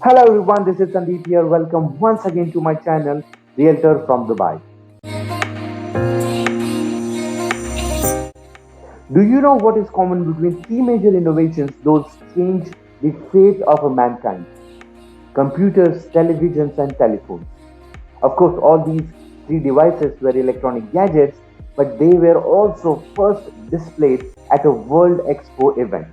Hello everyone, this is Sandeep here. Welcome once again to my channel, Realtor from Dubai. Do you know what is common between three major innovations those change the fate of a mankind? Computers, televisions, and telephones. Of course, all these three devices were electronic gadgets, but they were also first displayed at a World Expo event.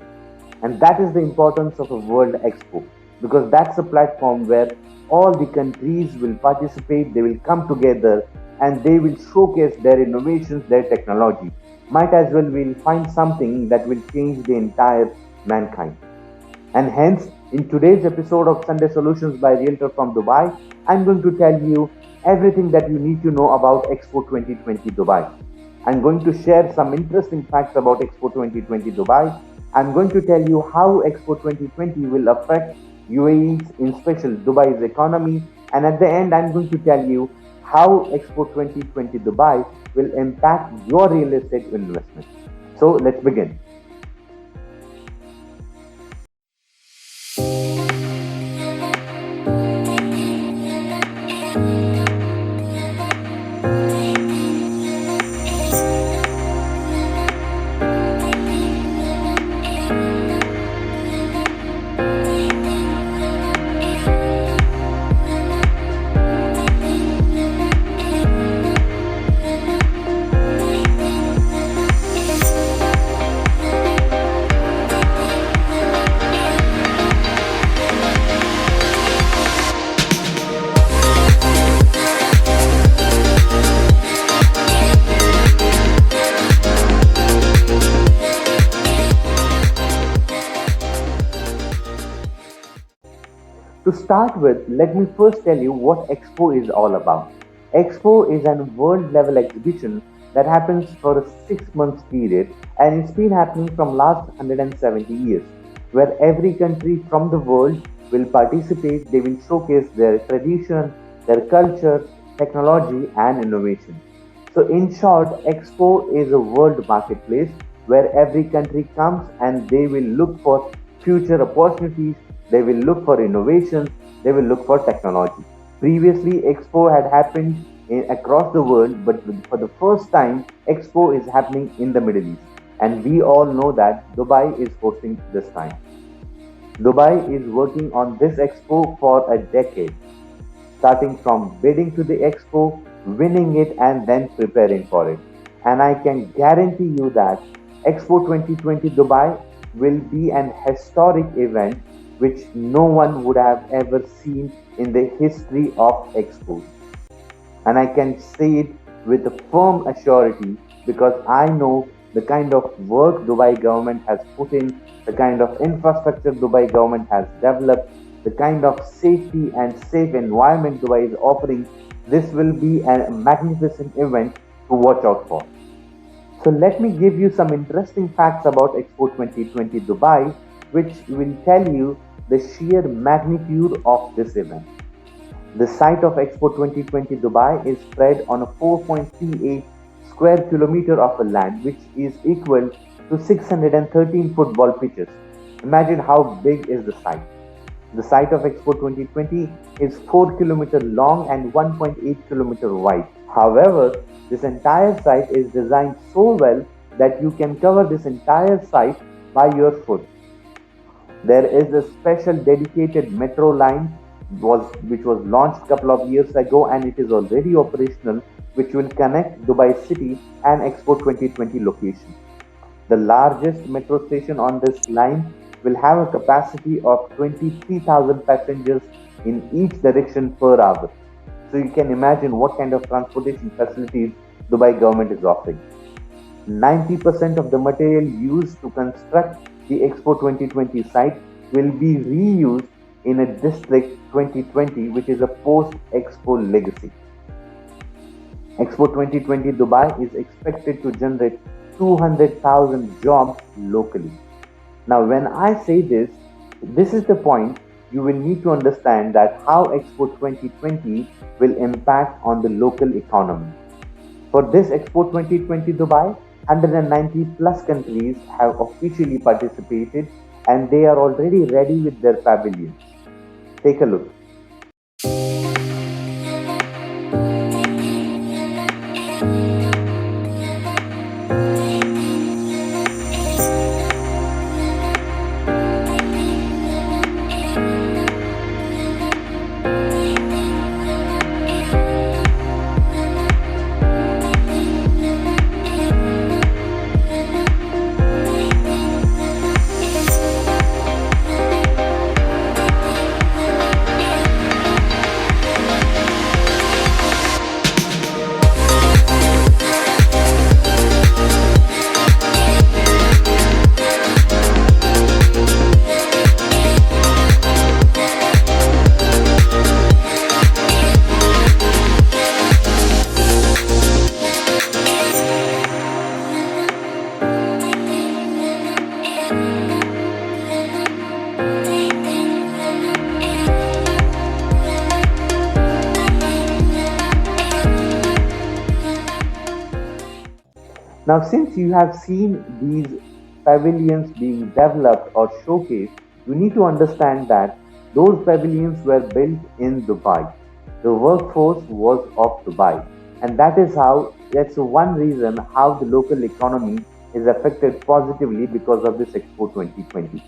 And that is the importance of a World Expo because that's a platform where all the countries will participate, they will come together and they will showcase their innovations, their technology. Might as well we'll find something that will change the entire mankind. And hence, in today's episode of Sunday Solutions by Realtor from Dubai, I'm going to tell you everything that you need to know about Expo 2020 Dubai. I'm going to share some interesting facts about Expo 2020 Dubai. I'm going to tell you how Expo 2020 will affect UAE's, in special Dubai's economy. And at the end, I'm going to tell you how Expo 2020 Dubai will impact your real estate investment. So let's begin. To start with, let me first tell you what Expo is all about. Expo is a world level exhibition that happens for a 6 month period and it's been happening from last 170 years, where every country from the world will participate, they will showcase their tradition, their culture, technology and innovation. So in short, Expo is a world marketplace where every country comes and they will look for future opportunities, they will look for innovations, they will look for technology. Previously, Expo had happened across the world, but for the first time, Expo is happening in the Middle East. And we all know that Dubai is hosting this time. Dubai is working on this expo for a decade, starting from bidding to the expo, winning it, and then preparing for it. And I can guarantee you that Expo 2020 Dubai will be an historic event which no one would have ever seen in the history of expos. And I can say it with a firm assurity because I know the kind of work Dubai government has put in, the kind of infrastructure Dubai government has developed, the kind of safety and safe environment Dubai is offering. This will be a magnificent event to watch out for. So let me give you some interesting facts about Expo 2020 Dubai, which will tell you the sheer magnitude of this event. The site of Expo 2020 Dubai is spread on a 4.38 square kilometer of a land, which is equal to 613 football pitches. Imagine how big is the site. The site of Expo 2020 is 4 kilometer long and 1.8 kilometer wide. However, this entire site is designed so well that you can cover this entire site by your foot. There is a special dedicated metro line which was launched a couple of years ago and it is already operational, which will connect Dubai City and Expo 2020 location. The largest metro station on this line will have a capacity of 23,000 passengers in each direction per hour. So you can imagine what kind of transportation facilities Dubai government is offering. 90% of the material used to construct the Expo 2020 site will be reused in a District 2020, which is a post Expo legacy. Expo 2020 Dubai is expected to generate 200,000 jobs locally. Now, when I say this, this is the point you will need to understand that how Expo 2020 will impact on the local economy. For this Expo 2020 Dubai, 190 plus countries have officially participated and they are already ready with their pavilions. Take a look. Now, since you have seen these pavilions being developed or showcased, you need to understand that those pavilions were built in Dubai. The workforce was of Dubai. And that's one reason how the local economy is affected positively because of this Expo 2020.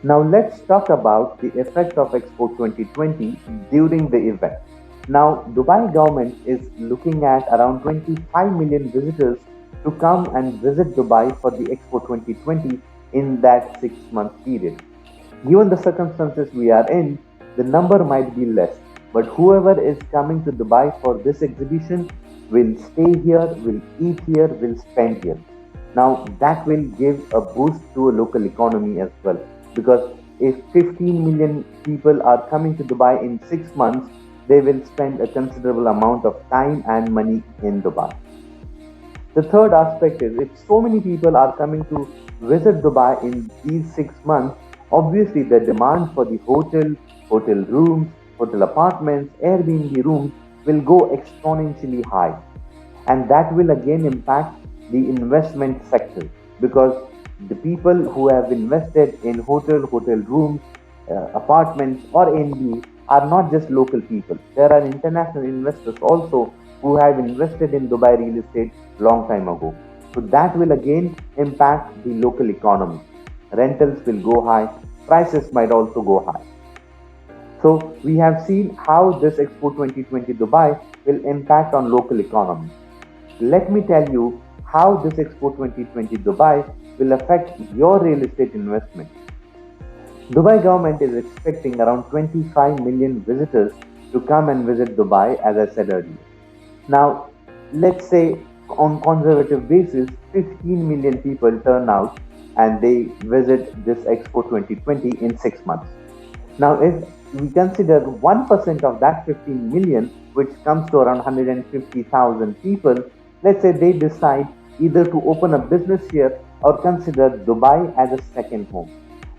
Now let's talk about the effect of Expo 2020 during the event. Now Dubai government is looking at around 25 million visitors to come and visit Dubai for the Expo 2020 in that 6 month period. Given the circumstances we are in, the number might be less, but whoever is coming to Dubai for this exhibition will stay here, will eat here, will spend here. Now that will give a boost to a local economy as well, because if 15 million people are coming to Dubai in 6 months, they will spend a considerable amount of time and money in Dubai. The third aspect is if so many people are coming to visit Dubai in these 6 months, obviously the demand for the hotel rooms, hotel apartments, Airbnb rooms will go exponentially high. And that will again impact the investment sector, because the people who have invested in hotel rooms, apartments, or Airbnb are not just local people. There are international investors also who have invested in Dubai real estate long time ago. So that will again impact the local economy. Rentals will go high, prices might also go high. So we have seen how this Expo 2020 Dubai will impact on local economy. Let me tell you how this Expo 2020 Dubai will affect your real estate investment. Dubai government is expecting around 25 million visitors to come and visit Dubai, as I said earlier. Now, let's say on conservative basis, 15 million people turn out and they visit this Expo 2020 in 6 months. Now, if we consider 1% of that 15 million, which comes to around 150,000 people, let's say they decide either to open a business here or consider Dubai as a second home.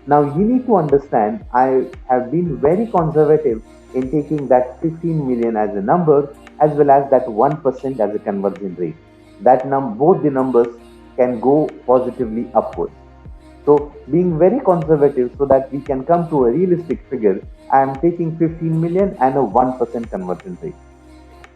Now, you need to understand, I have been very conservative in taking that 15 million as a number as well as that 1% as a conversion rate. Both the numbers can go positively upwards. So, being very conservative so that we can come to a realistic figure, I am taking 15 million and a 1% conversion rate.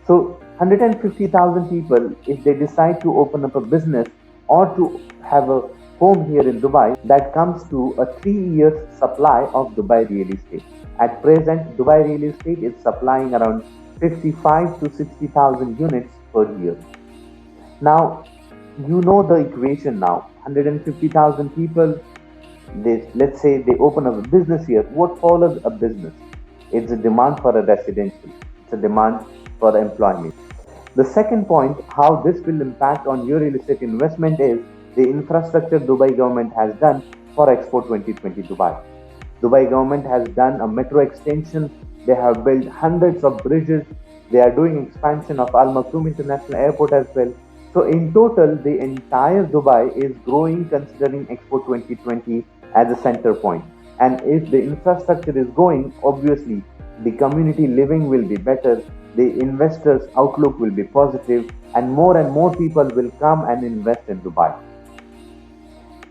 So, 150,000 people, if they decide to open up a business or to have a home here in Dubai, that comes to a 3 years supply of Dubai real estate. At present, Dubai real estate is supplying around 55 to 60,000 units per year. Now, you know the equation now. 150,000 people, let's say they open up a business here. What follows a business? It's a demand for a residential. It's a demand for employment. The second point, how this will impact on your real estate investment, is the infrastructure Dubai government has done for Expo 2020 Dubai. Dubai government has done a metro extension. They have built hundreds of bridges. They are doing expansion of Al Maktoum International Airport as well. So in total, the entire Dubai is growing considering Expo 2020 as a center point. And if the infrastructure is going, obviously the community living will be better, the investors' outlook will be positive, and more people will come and invest in Dubai.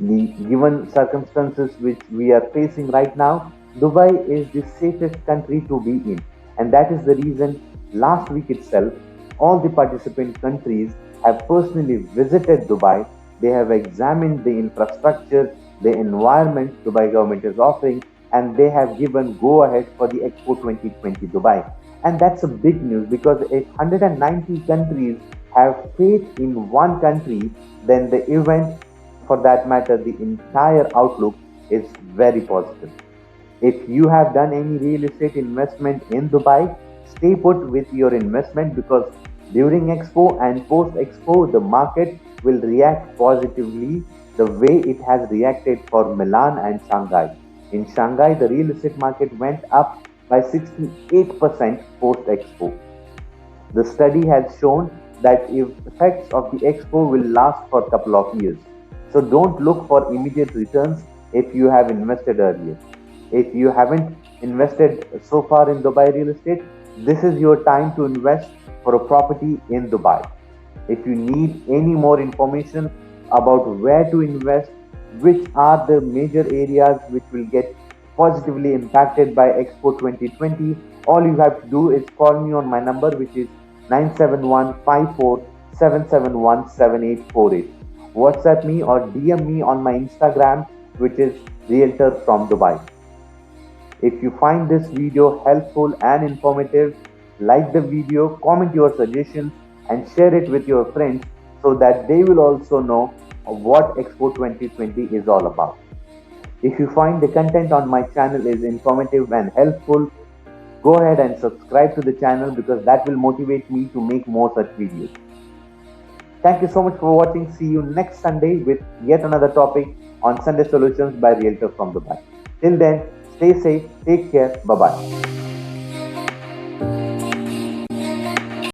The given circumstances which we are facing right now, Dubai is the safest country to be in, and that is the reason last week itself, all the participant countries have personally visited Dubai. They have examined the infrastructure, the environment Dubai government is offering, and they have given go ahead for the Expo 2020 Dubai. And that's a big news because if 190 countries have faith in one country, then the event, for that matter, the entire outlook is very positive. If you have done any real estate investment in Dubai, stay put with your investment because during Expo and post Expo, the market will react positively the way it has reacted for Milan and Shanghai. In Shanghai, the real estate market went up by 68% post Expo. The study has shown that effects of the expo will last for a couple of years. So don't look for immediate returns if you have invested earlier. If you haven't invested so far in Dubai real estate, this is your time to invest for a property in Dubai. If you need any more information about where to invest, which are the major areas which will get positively impacted by Expo 2020, all you have to do is call me on my number, which is 97154771748. WhatsApp me or DM me on my Instagram, which is Realtor from Dubai. If you find this video helpful and informative, like the video, comment your suggestions, and share it with your friends so that they will also know what Expo 2020 is all about. If you find the content on my channel is informative and helpful, go ahead and subscribe to the channel because that will motivate me to make more such videos. Thank you so much for watching. See you next Sunday with yet another topic on Sunday Solutions by Realtor from Dubai. Till then, stay safe, take care, bye bye.